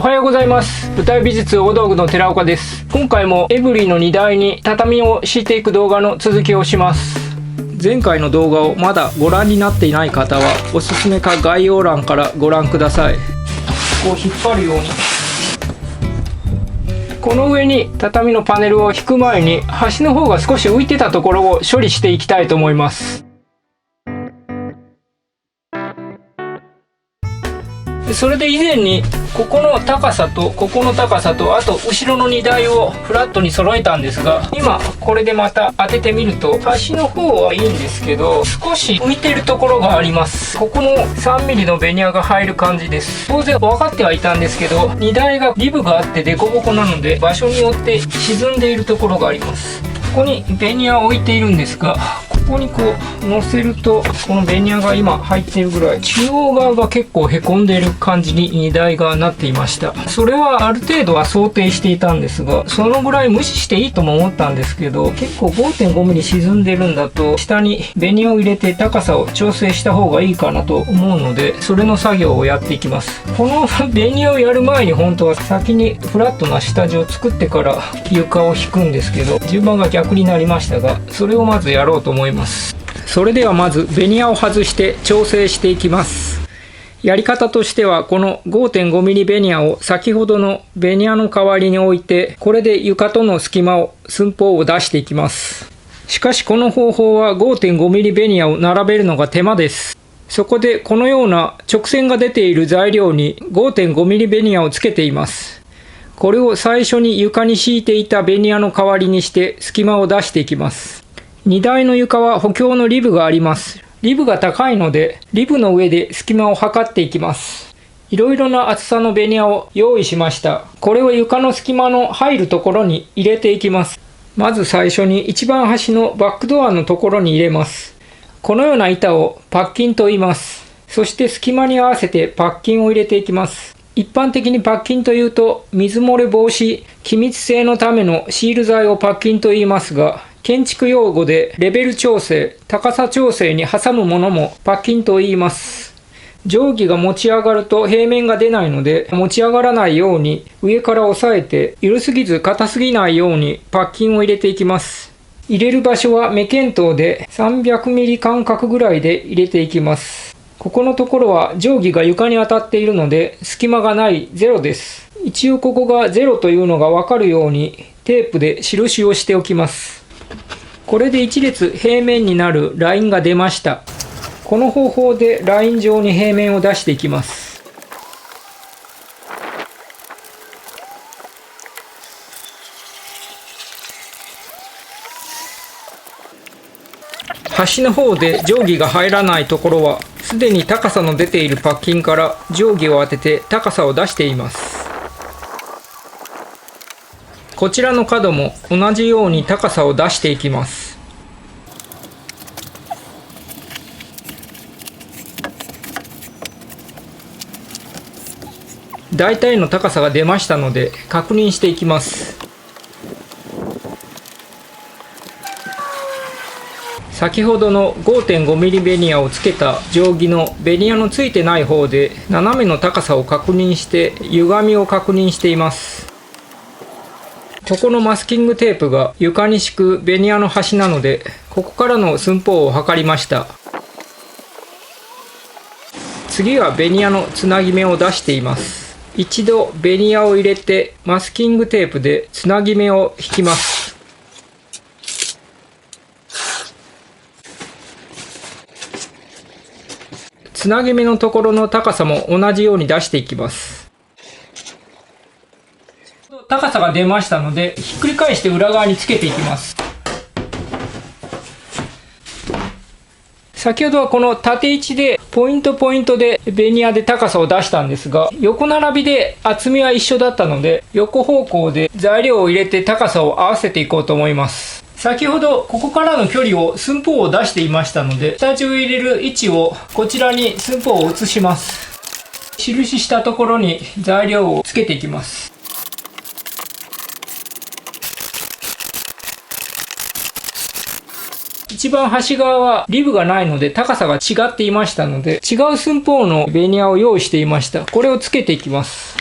はようございます。舞台美術大道具の寺岡です。今回もエブリィの荷台に畳を敷いていく動画の続きをします。前回の動画をまだご覧になっていない方はおすすめか概要欄からご覧ください。こう引っ張るように、この上に畳のパネルを引く前に端の方が少し浮いてたところを処理していきたいと思います。それで以前にここの高さとここの高さとあと後ろの荷台をフラットに揃えたんですが、今これでまた当ててみると端の方はいいんですけど少し浮いてるところがあります。ここの 3mm のベニヤが入る感じです。当然分かってはいたんですけど、荷台がリブがあってデコボコなので場所によって沈んでいるところがあります。ここにベニヤを置いているんですが、ここにこう乗せるとこのベニヤが今入っているぐらい中央側が結構へこんでいる感じに荷台がなっていました。それはある程度は想定していたんですが、そのぐらい無視していいとも思ったんですけど、結構 5.5mm 沈んでるんだと下にベニヤを入れて高さを調整した方がいいかなと思うので、それの作業をやっていきます。このベニヤをやる前に本当は先にフラットな下地を作ってから床を引くんですけど、順番が逆になりましたが、それをまずやろうと思います。それではまずベニヤを外して調整していきます。やり方としてはこの 5.5mm ベニヤを先ほどのベニヤの代わりに置いて、これで床との隙間を寸法を出していきます。しかしこの方法は 5.5mm ベニヤを並べるのが手間です。そこでこのような直線が出ている材料に 5.5mm ベニヤをつけています。これを最初に床に敷いていたベニヤの代わりにして隙間を出していきます。荷台の床は補強のリブがあります。リブが高いのでリブの上で隙間を測っていきます。いろいろな厚さのベニヤを用意しました。これを床の隙間の入るところに入れていきます。まず最初に一番端のバックドアのところに入れます。このような板をパッキンと言います。そして隙間に合わせてパッキンを入れていきます。一般的にパッキンというと水漏れ防止、気密性のためのシール材をパッキンと言いますが、建築用語でレベル調整、高さ調整に挟むものもパッキンと言います。定規が持ち上がると平面が出ないので、持ち上がらないように上から押さえて緩すぎず硬すぎないようにパッキンを入れていきます。入れる場所は目見当で 300mm 間隔ぐらいで入れていきます。ここのところは定規が床に当たっているので隙間がないゼロです。一応ここがゼロというのがわかるようにテープで印をしておきます。これで一列平面になるラインが出ました。この方法でライン上に平面を出していきます。端の方で定規が入らないところはすでに高さの出ているパッキンから定規を当てて高さを出しています。こちらの角も同じように高さを出していきます。大体の高さが出ましたので確認していきます。先ほどの 5.5mm ベニヤをつけた定規のベニヤのついてない方で斜めの高さを確認して歪みを確認しています。ここのマスキングテープが床に敷くベニヤの端なので、ここからの寸法を測りました。次はベニヤのつなぎ目を出しています。一度ベニヤを入れてマスキングテープでつなぎ目を引きます。つなぎ目のところの高さも同じように出していきます。高さが出ましたのでひっくり返して裏側につけていきます。先ほどはこの縦位置でポイントでベニヤで高さを出したんですが、横並びで厚みは一緒だったので横方向で材料を入れて高さを合わせていこうと思います。先ほどここからの距離を寸法を出していましたので、下地を入れる位置をこちらに寸法を移します。印したところに材料をつけていきます。一番端側はリブがないので高さが違っていましたので、違う寸法のベニヤを用意していました。これをつけていきます。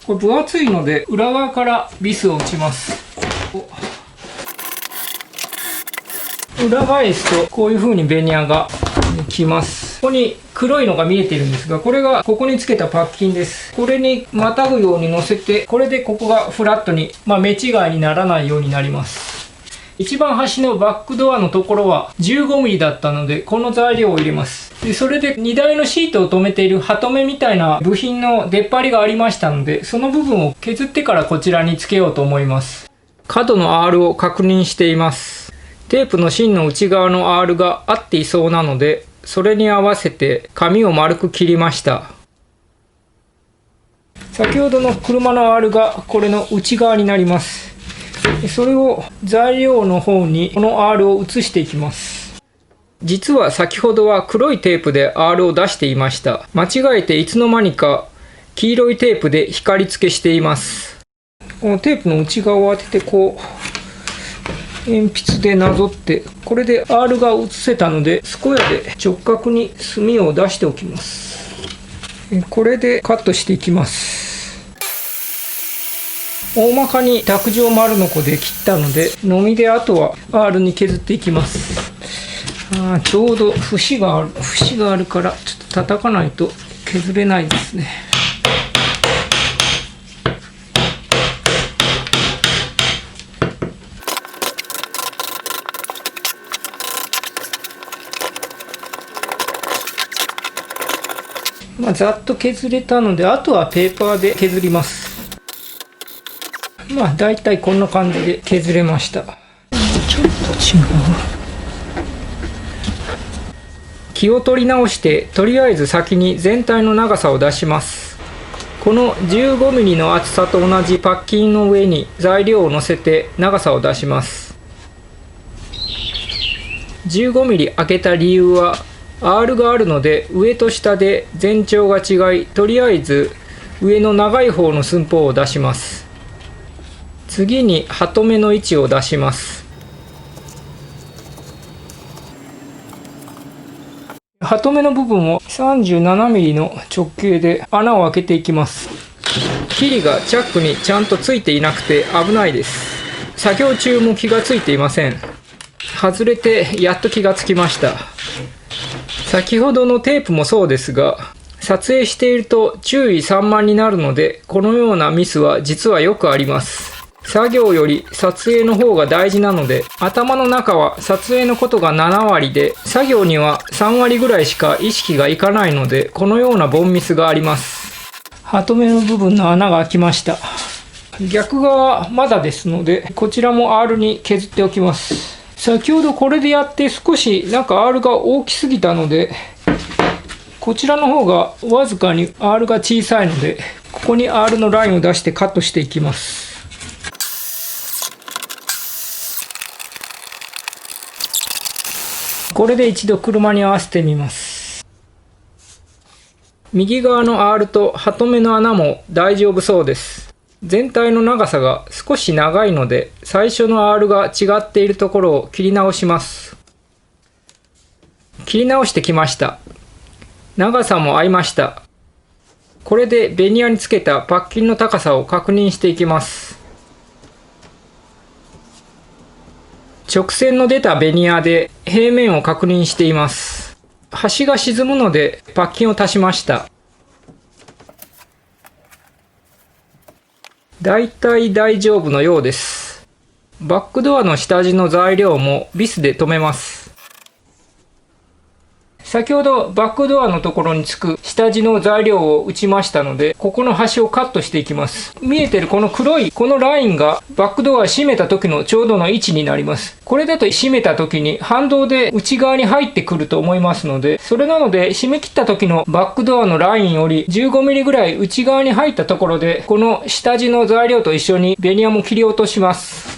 これ分厚いので裏側からビスを打ちます。裏返すとこういう風にベニヤがきます。ここに黒いのが見えてるんですが、これがここにつけたパッキンです。これにまたぐように乗せて、これでここがフラットに、目違いにならないようになります。一番端のバックドアのところは 15mm だったので、この材料を入れます。でそれで荷台のシートを留めているハトメみたいな部品の出っ張りがありましたので、その部分を削ってからこちらにつけようと思います。角の R を確認しています。テープの芯の内側の R が合っていそうなので、それに合わせて紙を丸く切りました。先ほどの車の R がこれの内側になります。それを材料の方にこの R を移していきます。実は先ほどは黒いテープで R を出していました。間違えていつの間にか黄色いテープで光り付けしています。このテープの内側を当ててこう鉛筆でなぞって、これで R が移せたので、スコヤで直角に墨を出しておきます。これでカットしていきます。大まかに卓上丸のこで切ったので、のみであとは R に削っていきます。ちょうど節があるから、ちょっと叩かないと削れないですね。ざっと削れたので、あとはペーパーで削ります。だいたいこんな感じで削れました。ちょっと違う。気を取り直して、とりあえず先に全体の長さを出します。この 15mm の厚さと同じパッキンの上に材料を乗せて長さを出します。15mm 開けた理由は、R があるので上と下で全長が違い、とりあえず上の長い方の寸法を出します。次にハトメの位置を出します。ハトメの部分を 37mm の直径で穴を開けていきます。キリがチャックにちゃんとついていなくて危ないです。作業中も気がついていません。外れてやっと気がつきました。先ほどのテープもそうですが、撮影していると注意散漫になるので、このようなミスは実はよくあります。作業より撮影の方が大事なので、頭の中は撮影のことが7割で、作業には3割ぐらいしか意識がいかないので、このようなボンミスがあります。ハトメの部分の穴が開きました。逆側はまだですので、こちらも R に削っておきます。先ほどこれでやって少しR が大きすぎたので、こちらの方がわずかに R が小さいので、ここに R のラインを出してカットしていきます。これで一度車に合わせてみます。右側の R とハトメの穴も大丈夫そうです。全体の長さが少し長いので、最初の R が違っているところを切り直します。切り直してきました。長さも合いました。これでベニヤにつけたパッキンの高さを確認していきます。直線の出たベニヤで平面を確認しています。端が沈むのでパッキンを足しました。だいたい大丈夫のようです。バックドアの下地の材料もビスで留めます。先ほどバックドアのところにつく下地の材料を打ちましたので、ここの端をカットしていきます。見えてるこの黒いこのラインがバックドアを閉めた時のちょうどの位置になります。これだと閉めた時に反動で内側に入ってくると思いますので、それなので閉め切った時のバックドアのラインより 15mm ぐらい内側に入ったところで、この下地の材料と一緒にベニヤも切り落とします。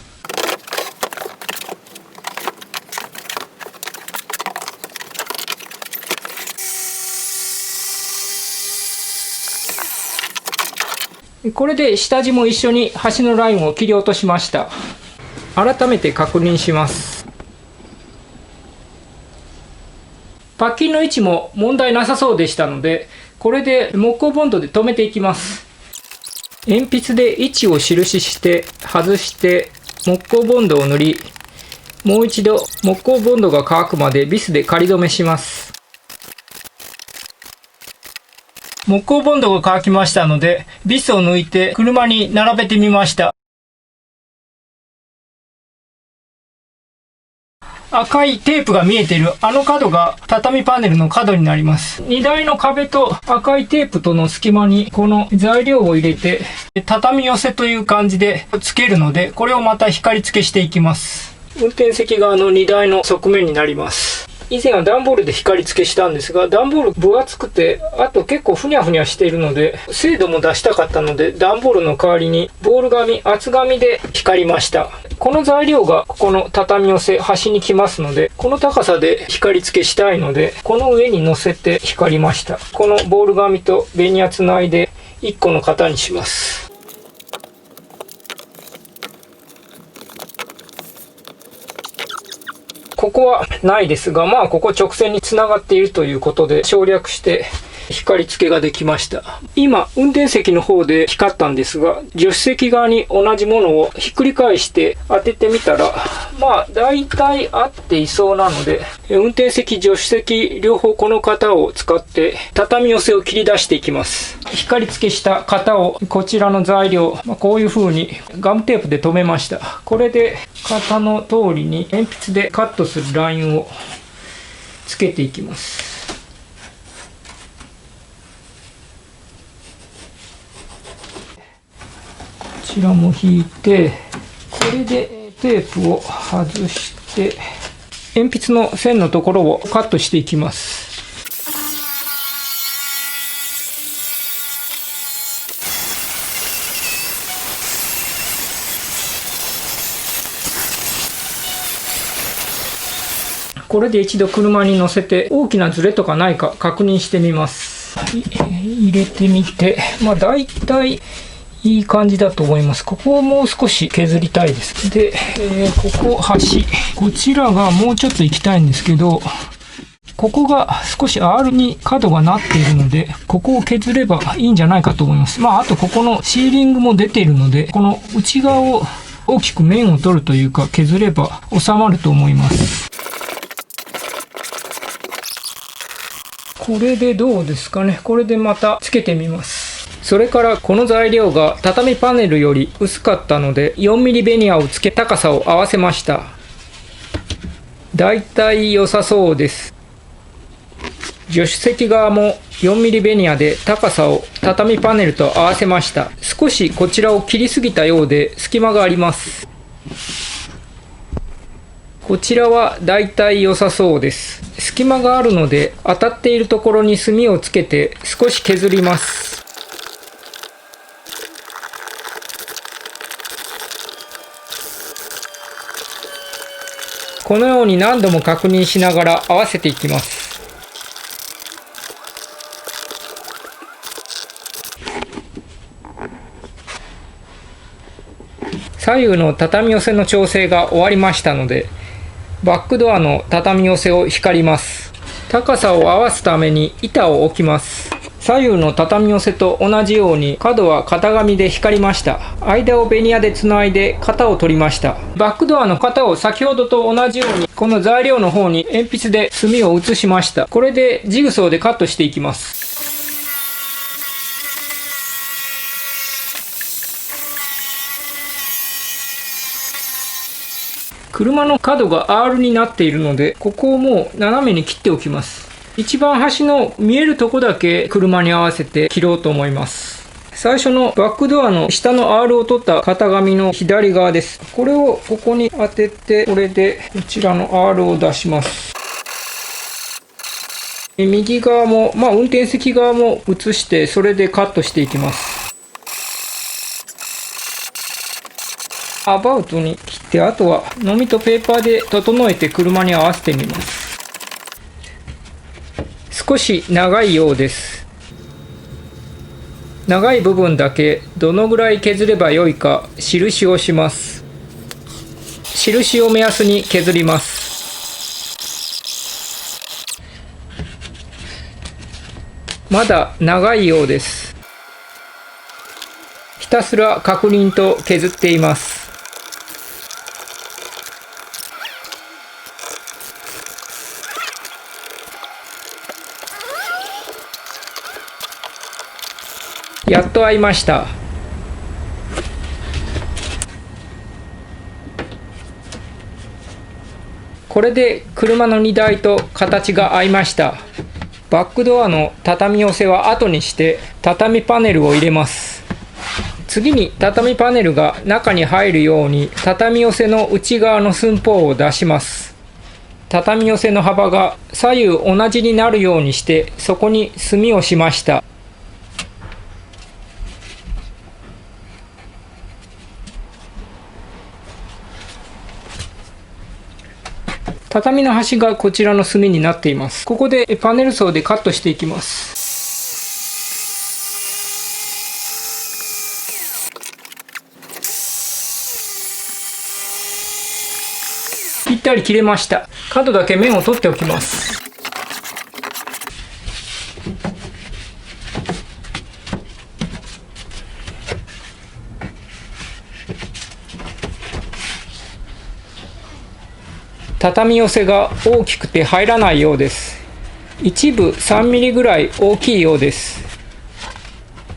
これで下地も一緒に端のラインを切り落としました。改めて確認します。パッキンの位置も問題なさそうでしたので、これで木工ボンドで留めていきます。鉛筆で位置を印して外して木工ボンドを塗り、もう一度木工ボンドが乾くまでビスで仮止めします。木工ボンドが乾きましたので、ビスを抜いて車に並べてみました。赤いテープが見えているあの角が畳パネルの角になります。荷台の壁と赤いテープとの隙間にこの材料を入れて畳寄せという感じでつけるので、これをまた光付けしていきます。運転席側の荷台の側面になります。以前は段ボールで光付けしたんですが、段ボール分厚くて、あと結構ふにゃふにゃしているので、精度も出したかったので、段ボールの代わりにボール紙、厚紙で光りました。この材料がここの畳寄せ端に来ますので、この高さで光付けしたいので、この上に乗せて光りました。このボール紙とベニヤつないで1個の型にします。ここはないですが、まあここ直線につながっているということで省略して光付けができました。今、運転席の方で光ったんですが、助手席側に同じものをひっくり返して当ててみたら、まあ大体合っていそうなので、運転席、助手席両方この型を使って畳寄せを切り出していきます。光付けした型をこちらの材料、こういう風にガムテープで留めました。これで型の通りに鉛筆でカットするラインをつけていきます。こちらも引いて、これでテープを外して鉛筆の線のところをカットしていきます。これで一度車に乗せて大きなズレとかないか確認してみます。入れてみて、まあ大体いい感じだと思います。ここをもう少し削りたいです。で、ここ端、こちらがもうちょっと行きたいんですけど、ここが少し R に角がなっているので、ここを削ればいいんじゃないかと思います。まああとここのシーリングも出ているので、この内側を大きく面を取るというか削れば収まると思います。これでどうですかね。これでまたつけてみます。それからこの材料が畳パネルより薄かったので 4mm ベニヤをつけ高さを合わせました。だいたい良さそうです。助手席側も 4mm ベニヤで高さを畳パネルと合わせました。少しこちらを切りすぎたようで隙間があります。こちらはだいたい良さそうです。隙間があるので当たっているところに墨をつけて少し削ります。このように何度も確認しながら合わせていきます。左右の畳寄せの調整が終わりましたので、バックドアの畳寄せを光ります。高さを合わすために板を置きます。左右の畳寄せと同じように角は型紙で光りました。間をベニヤでつないで型を取りました。バックドアの型を先ほどと同じようにこの材料の方に鉛筆で墨を移しました。これでジグソーでカットしていきます。車の角が R になっているので、ここをもう斜めに切っておきます。一番端の見えるとこだけ車に合わせて切ろうと思います。最初のバックドアの下の R を取った型紙の左側です。これをここに当てて、これでこちらの R を出します。右側も、運転席側も移して、それでカットしていきます。アバウトに切って、あとはのみとペーパーで整えて車に合わせてみます。少し長いようです。長い部分だけどのぐらい削ればよいか印をします。印を目安に削ります。まだ長いようです。たすら確認と削っています。やっと合いました。これで車の荷台と形が合いました。バックドアの畳寄せは後にして畳パネルを入れます。次に畳パネルが中に入るように畳寄せの内側の寸法を出します。畳寄せの幅が左右同じになるようにしてそこに墨をしました。畳の端がこちらの隅になっています。ここでパネル層でカットしていきます。ぴったり切れました。角だけ面を取っておきます。畳寄せが大きくて入らないようです。一部3ミリぐらい大きいようです。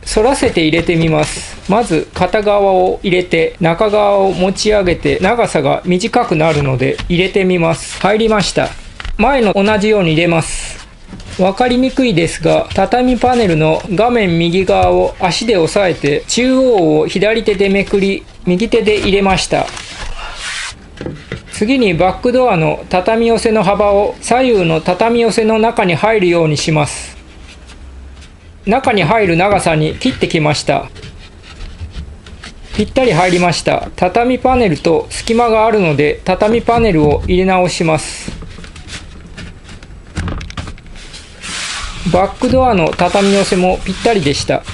反らせて入れてみます。まず片側を入れて中側を持ち上げて長さが短くなるので入れてみます。入りました。前の同じように入れます。分かりにくいですが、畳パネルの画面右側を足で押さえて中央を左手でめくり右手で入れました。次にバックドアの畳寄せの幅を左右の畳寄せの中に入るようにします。中に入る長さに切ってきました。ぴったり入りました。畳パネルと隙間があるので畳パネルを入れ直します。バックドアの畳寄せもぴったりでした。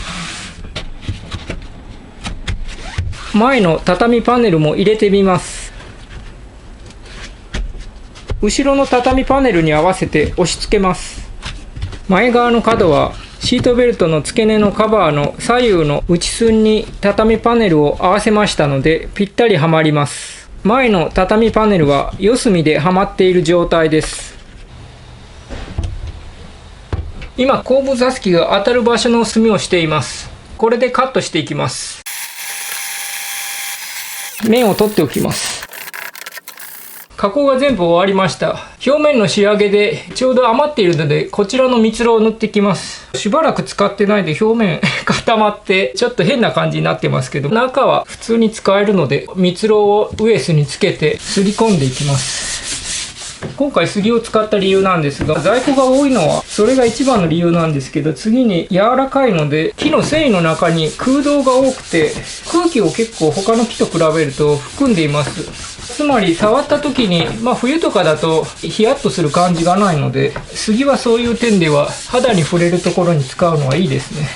前の畳パネルも入れてみます。後ろの畳パネルに合わせて押し付けます。前側の角はシートベルトの付け根のカバーの左右の内寸に畳パネルを合わせましたのでぴったりはまります。前の畳パネルは四隅ではまっている状態です。今後部座席が当たる場所の墨をしています。これでカットしていきます。面を取っておきます。加工が全部終わりました。表面の仕上げでちょうど余っているのでこちらの蜜蝋を塗っていきます。しばらく使ってないで表面固まってちょっと変な感じになってますけど、中は普通に使えるので蜜蝋をウエスにつけてすり込んでいきます。今回杉を使った理由なんですが、在庫が多いのはそれが一番の理由なんですけど、次に柔らかいので木の繊維の中に空洞が多くて空気を結構他の木と比べると含んでいます。つまり触った時に、冬とかだとヒヤッとする感じがないので、杉はそういう点では肌に触れるところに使うのはいいですね。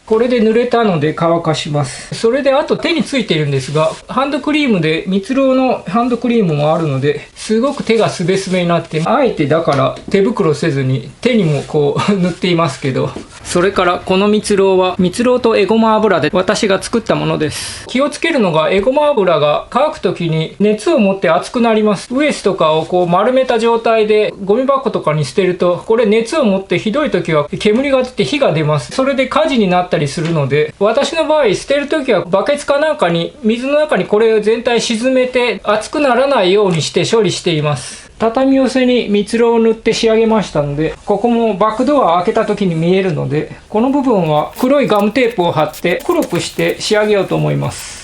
これで濡れたので乾かします。それであと手についているんですが、ハンドクリームで蜜蝋のハンドクリームもあるので、すごく手がすべすべになって、あえてだから手袋せずに手にもこう塗っていますけど、それからこの蜜蝋は蜜蝋とエゴマ油で私が作ったものです。気をつけるのがエゴマ油が乾く時に熱を持って熱くなります。ウエスとかをこう丸めた状態でゴミ箱とかに捨てると、これ熱を持ってひどい時は煙が出て火が出ます。それで火事になったりするので、私の場合捨てる時はバケツかなんかに水の中にこれを全体沈めて熱くならないようにして処理しています。畳寄せに蜜蝋を塗って仕上げましたので、ここもバックドアを開けた時に見えるので、この部分は黒いガムテープを貼って黒くして仕上げようと思います。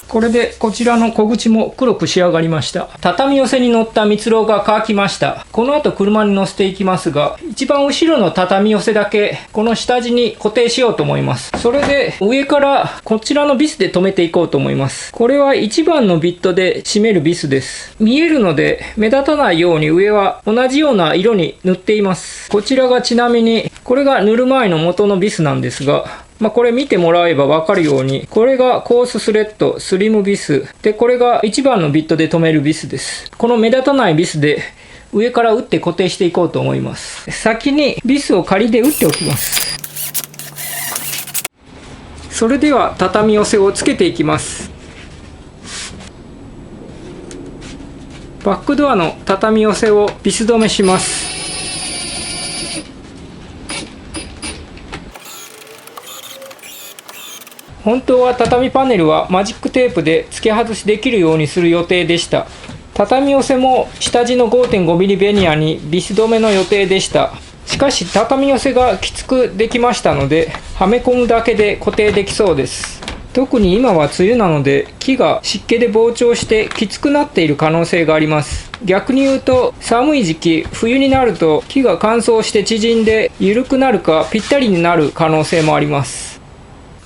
これでこちらの小口も黒く仕上がりました。畳寄せに乗った蜜蝋が乾きました。この後車に乗せていきますが、一番後ろの畳寄せだけこの下地に固定しようと思います。それで上からこちらのビスで留めていこうと思います。これは1番のビットで締めるビスです。見えるので目立たないように上は同じような色に塗っています。こちらがちなみにこれが塗る前の元のビスなんですが、これ見てもらえば分かるように、これがコーススレッドスリムビスで、これが1番のビットで留めるビスです。この目立たないビスで上から打って固定していこうと思います。先にビスを仮で打っておきます。それでは畳寄せをつけていきます。バックドアの畳寄せをビス止めします。本当は畳パネルはマジックテープで付け外しできるようにする予定でした。畳寄せも下地の 5.5mm ベニヤにビス止めの予定でした。しかし畳寄せがきつくできましたので、はめ込むだけで固定できそうです。特に今は梅雨なので木が湿気で膨張してきつくなっている可能性があります。逆に言うと寒い時期、冬になると木が乾燥して縮んで緩くなるかぴったりになる可能性もあります。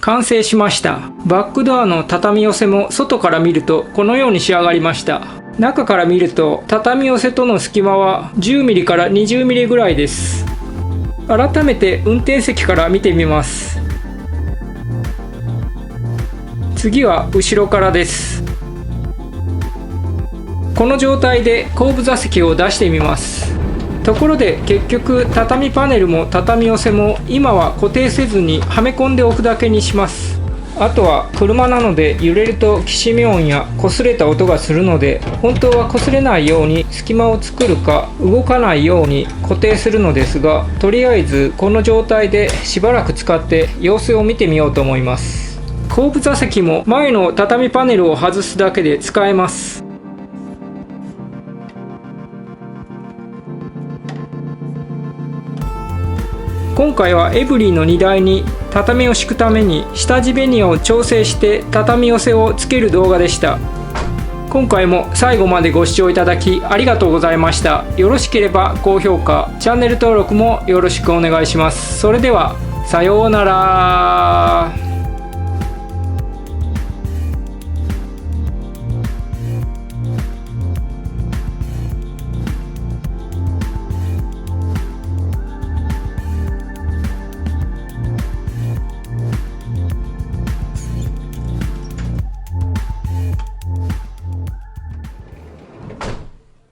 完成しました。バックドアの畳寄せも外から見るとこのように仕上がりました。中から見ると畳寄せとの隙間は 10mm から 20mm ぐらいです。改めて運転席から見てみます。次は後ろからです。この状態で後部座席を出してみます。ところで結局畳パネルも畳寄せも今は固定せずにはめ込んでおくだけにします。あとは車なので揺れるときしみ音や擦れた音がするので、本当は擦れないように隙間を作るか動かないように固定するのですが、とりあえずこの状態でしばらく使って様子を見てみようと思います。後部座席も前の畳パネルを外すだけで使えます。今回はエブリィの荷台に畳を敷くために下地ベニヤを調整して畳寄せをつける動画でした。今回も最後までご視聴いただきありがとうございました。よろしければ高評価、チャンネル登録もよろしくお願いします。それではさようなら。